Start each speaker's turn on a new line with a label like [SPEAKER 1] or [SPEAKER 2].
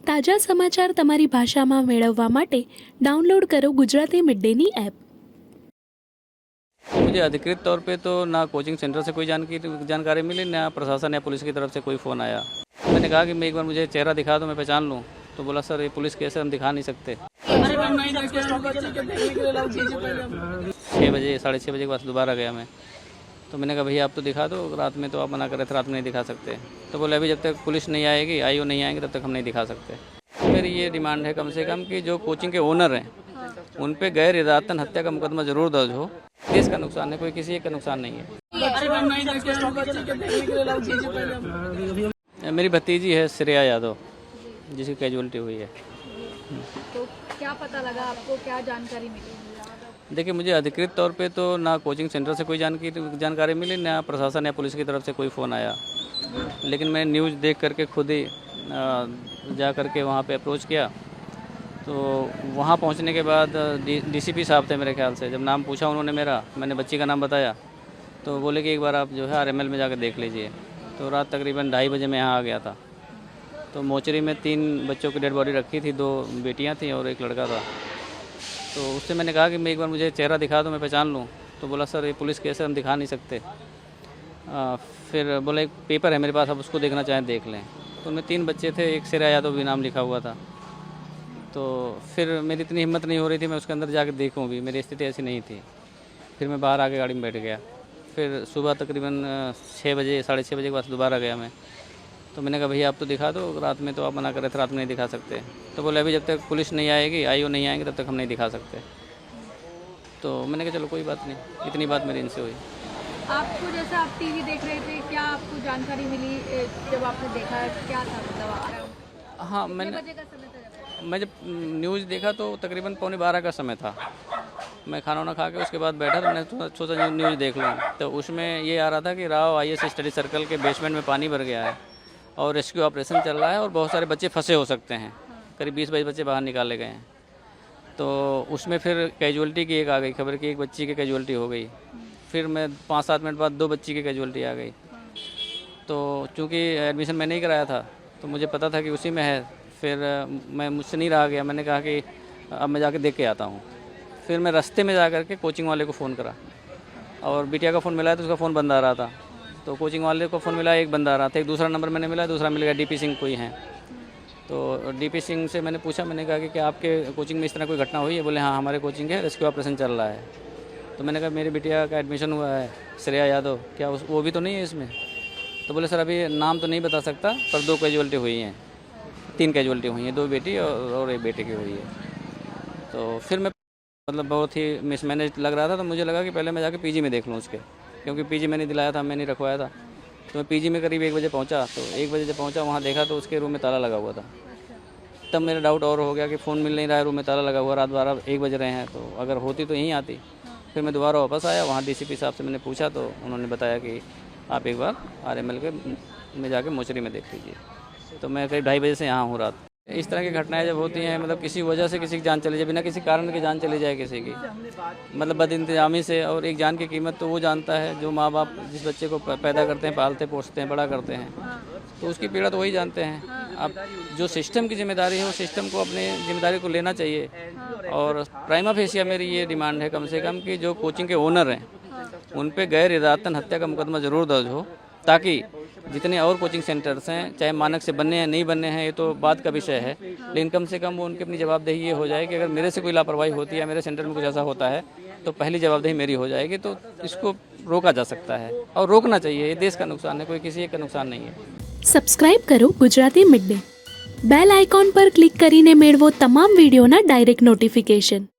[SPEAKER 1] તાજા સમાચાર તમારી ભાષામાં મેળવવા માટે ડાઉનલોડ કરો ગુજરાતી મિડ ડેની એપ।
[SPEAKER 2] मुझे अधिकृत तौर पे तो ना कोचिंग सेंटर से कोई जानकारी मिली, ना प्रशासन या पुलिस की तरफ से कोई फ़ोन आया। मैंने कहा कि मैं एक बार मुझे चेहरा दिखा दो, मैं पहचान लूँ। तो बोला सर ये पुलिस केस है, हम दिखा नहीं सकते। 6 बजे 6:30 बजे के बाद दोबारा गया मैं। तो मैंने कहा भैया आप तो दिखा दो, रात में तो आप मना कर रहे थे, रात में नहीं दिखा सकते। तो बोले अभी जब तक पुलिस नहीं आएगी, आईओ नहीं आएंगे, तब तक हम नहीं दिखा सकते। मेरी ये डिमांड है कम से कम कि जो कोचिंग के ओनर हैं उन पे गैर इरादतन हत्या का मुकदमा ज़रूर दर्ज हो। देश का नुकसान है, कोई किसी एक का नुकसान नहीं है। मेरी भतीजी है श्रेया यादव, जिसकी कैजुअलिटी हुई है।
[SPEAKER 3] तो क्या पता लगा आपको, क्या जानकारी मिली?
[SPEAKER 2] देखिए मुझे अधिकृत तौर पे तो ना कोचिंग सेंटर से कोई जानकारी मिली, ना प्रशासन या पुलिस की तरफ से कोई फ़ोन आया। लेकिन मैं न्यूज़ देख करके खुद ही जा करके वहाँ पे अप्रोच किया। तो वहाँ पहुँचने के बाद डीसीपी साहब थे मेरे ख्याल से। जब नाम पूछा उन्होंने मेरा, मैंने बच्ची का नाम बताया, तो बोले कि एक बार आप जो है आरएमएल में जाकर देख लीजिए। तो रात तकरीबन 2:30 बजे मैं यहाँ आ गया था। तो मोचरी में 3 बच्चों की डेड बॉडी रखी थी, 2 बेटियाँ थीं और एक लड़का था। तो उससे मैंने कहा कि मैं एक बार मुझे चेहरा दिखा दो, मैं पहचान लूँ। तो बोला सर ये पुलिस केस है, हम दिखा नहीं सकते। फिर बोला एक पेपर है मेरे पास, आप उसको देखना चाहें देख लें। तो उनमें 3 बच्चे थे, एक श्रेया यादव भी नाम लिखा हुआ था। तो फिर मेरी इतनी हिम्मत नहीं हो रही थी मैं उसके अंदर जाकर देखूं भी, मेरी स्थिति ऐसी नहीं थी। फिर मैं बाहर आके गाड़ी में बैठ गया। फिर सुबह तकरीबन 6 बजे 6:30 बजे के बाद दोबारा गया मैं। तो मैंने कहा भैया आप तो दिखा दो, रात में तो आप मना कर रहे थे, रात में नहीं दिखा सकते। तो बोले अभी जब तक पुलिस नहीं आएगी, आईओ नहीं आएंगे, तब तक हम नहीं दिखा सकते। तो मैंने कहा चलो कोई बात नहीं, इतनी बात मेरी इनसे हुई।
[SPEAKER 3] आपको जैसा आप टीवी देख रहे थे, क्या आपको जानकारी मिली जब आपने देखा, क्या था मतलब?
[SPEAKER 2] हाँ
[SPEAKER 3] कितने
[SPEAKER 2] मैंने
[SPEAKER 3] बजे का समय था
[SPEAKER 2] मैं जब न्यूज़ देखा तो तकरीबन 11:15 का समय था। मैं खाना वाना खा के उसके बाद बैठा तो मैंने सोचा न्यूज़ देख लूँ। तो उसमें ये आ रहा था कि राव आईएएस स्टडी सर्कल के बेसमेंट में पानी भर गया है और रेस्क्यू ऑपरेशन चल रहा है और बहुत सारे बच्चे फंसे हो सकते हैं। करीब 20-22 बच्चे बाहर निकाले गए हैं। तो उसमें फिर कैजुअलिटी की एक आ गई खबर कि एक बच्ची की कैजुअलिटी हो गई। फिर मैं 5-7 मिनट बाद 2 बच्ची की कैजुअलिटी आ गई। तो चूँकि एडमिशन मैंने ही कराया था तो मुझे पता था कि उसी में है। फिर मैं मुझसे नहीं रहा गया, मैंने कहा कि अब मैं जाके देख के आता हूँ। फिर मैं रास्ते में जा कर के कोचिंग वाले को फ़ोन करा और बिटिया का फ़ोन मिला तो उसका फ़ोन बंद आ रहा था। तो कोचिंग वाले को फ़ोन मिला, एक बंद आ रहा था। एक दूसरा नंबर मैंने मिला, दूसरा मिल गया डीपी सिंह कोई हैं। तो डीपी सिंह से मैंने पूछा, मैंने कहा कि क्या आपके कोचिंग में इस तरह कोई घटना हुई है? बोले हाँ हमारे कोचिंग है, रेस्क्यू ऑपरेशन चल रहा है। तो मैंने कहा मेरी बिटिया का एडमिशन हुआ है श्रेया यादव, क्या वो भी तो नहीं है इसमें? तो बोले सर अभी नाम तो नहीं बता सकता, पर 2 कैजुअलिटी हुई हैं, 3 कैजुअलिटी हुई हैं, 2 बेटी और 1 बेटे की हुई है। तो फिर मैं मतलब बहुत ही मिसमैनेज लग रहा था। तो मुझे लगा कि पहले मैं जाके पीजी में देख लूँ उसके, क्योंकि पीजी मैंने दिलाया था, मैंने रखवाया था। तो मैं पीजी में करीब 1 बजे पहुँचा। तो 1 बजे जब पहुँचा वहाँ देखा तो उसके रूम में ताला लगा हुआ था। तब मेरा डाउट और हो गया कि फ़ोन मिल नहीं रहा है, रूम में ताला लगा हुआ, रात 12-1 बज रहे हैं। तो अगर होती तो यहीं आती। फिर मैं दोबारा वापस आया, वहाँ डीसीपी साहब से मैंने पूछा तो उन्होंने बताया कि आप एक बार आरएमएल के में जाके मोचरी में देख लीजिए। तो मैं करीब 2:30 बजे से यहाँ हूँ रात। इस तरह की घटनाएं जब होती हैं, मतलब किसी वजह से किसी की जान चली जाए, बिना किसी कारण की जान चली जाए किसी की, मतलब बदइंतजामी से। और एक जान की कीमत तो वो जानता है जो माँ बाप जिस बच्चे को पैदा करते हैं, पालते पोसते हैं, बड़ा करते हैं, तो उसकी पीड़ा तो वही जानते हैं। अब जो सिस्टम की जिम्मेदारी है वो सिस्टम को अपनी जिम्मेदारी को लेना चाहिए। और प्राइमा फेसिया मेरी ये डिमांड है कम से कम कि जो कोचिंग के ओनर हैं उन पे गैर इरादतन हत्या का मुकदमा ज़रूर दर्ज हो, ताकि जितने और कोचिंग सेंटर्स हैं, चाहे मानक से बनने हैं नहीं बनने हैं ये तो बात का विषय है, लेकिन कम से कम वो उनकी अपनी जवाबदेही ये हो जाए कि अगर मेरे से कोई लापरवाही होती है, मेरे सेंटर में कुछ ऐसा होता है, तो पहली जवाबदेही मेरी हो जाएगी। तो इसको रोका जा सकता है और रोकना चाहिए। ये देश का नुकसान है, कोई किसी एक का नुकसान नहीं है।
[SPEAKER 1] સબસ્ક્રાઇબ કરો Gujarati mid day. Bell icon પર ક્લિક કરીને મેળવો તમામ વિડીયોના ડાયરેક્ટ નોટિફિકેશન।